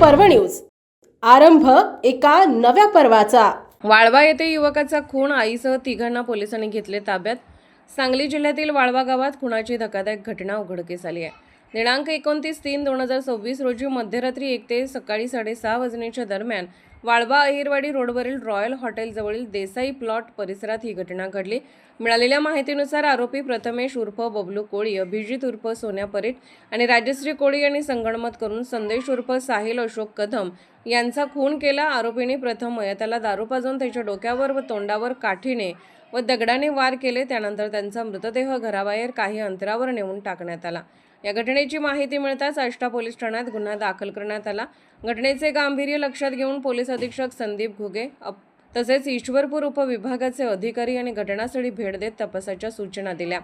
पर्व न्यूज। आरंभ एका नव्या पर्वाचा। वाळवा येथे युवकाचा खून, आईसह तिघांना पोलिसांनी घेतले ताब्यात। सांगली जिल्ह्यातील वाळवा गावात खुनाची धक्कादायक घटना उघडकीस आली आहे। दिनांक 29/3/2026 रोजी मध्यरात्री 1 ते सकाळी 6:30 वाजण्याच्या दरम्यान वाळवा अहिरवाडी रोडवरील रॉयल हॉटेल जवळील देसाई प्लॉट परिसरात ही घटना घडली। मिळालेल्या माहितीनुसार आरोपी प्रथमेश उर्फ बबलू कोळी, अभिजित उर्फ सोन्या परीट आणि राजश्री कोळी यांनी संगणमत करून संदेश उर्फ साहिल अशोक कदम यांचा खून केला। आरोपींनी प्रथम मयताला दारू पाजून त्याच्या डोक्यावर व तोंडावर काठीने व दगडाने वार केले। त्यानंतर त्यांचा मृतदेह घराबाहेर काही अंतरावर नेऊन टाकण्यात आला। या घटनेची माहिती मिळताच आष्टा पोलीस ठाण्यात गुन्हा दाखल करण्यात आला। घटनेचे गांभीर्य लक्षात घेऊन पोलीस अधीक्षक संदीप घुगे तसेच ईश्वरपूर उपविभागाचे अधिकारी यांनी घटनास्थळी भेट देत तपासाच्या सूचना दिल्या।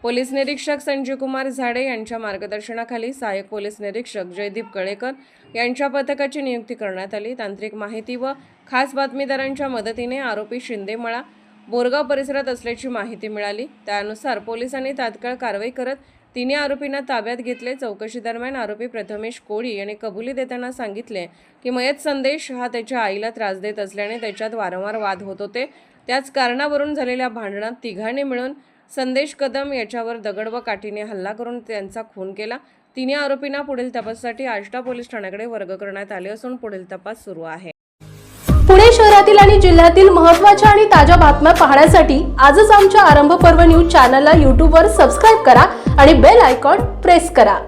पोलीस निरीक्षक संजय कुमार झाडे यांच्या मार्गदर्शनाखाली सहाय्यक पोलीस निरीक्षक जयदीप कळेकर यांच्या पथकाची नियुक्ती करण्यात आली। तांत्रिक माहिती व खास बातमीदारांच्या मदतीने आरोपी शिंदेमळा बोरगाव परिसरात असल्याची माहिती मिळाली। त्यानुसार पोलिसांनी तात्काळ कारवाई करत तिन्ही आरोपींना ताब्यात घेतले। चौकशी दरम्यान आरोपी प्रथमेश कोळी यांनी कबुली देताना सांगितले की मयत संदेश हा त्याच्या आईला त्रास देत असल्याने त्याच्यात वारंवार वाद होत होते। त्याच कारणावरून झालेल्या भांडणात तिघांनी मिळून संदेश कदम याच्यावर दगड व काठीने हल्ला करून त्यांचा खून केला। तिन्ही आरोपींना पुढील तपासासाठी आष्टा पोलीस ठाण्याकडे वर्ग करण्यात आले असून पुढील तपास सुरू आहे। पुणे शहरातील आणि जिल्ह्यातील महत्त्वाच्या आणि ताज्या बातम्या पाहण्यासाठी आजच आमच्या आरंभ पर्व न्यूज चॅनलला YouTube वर सबस्क्राइब करा आणि बेल आयकॉन प्रेस करा।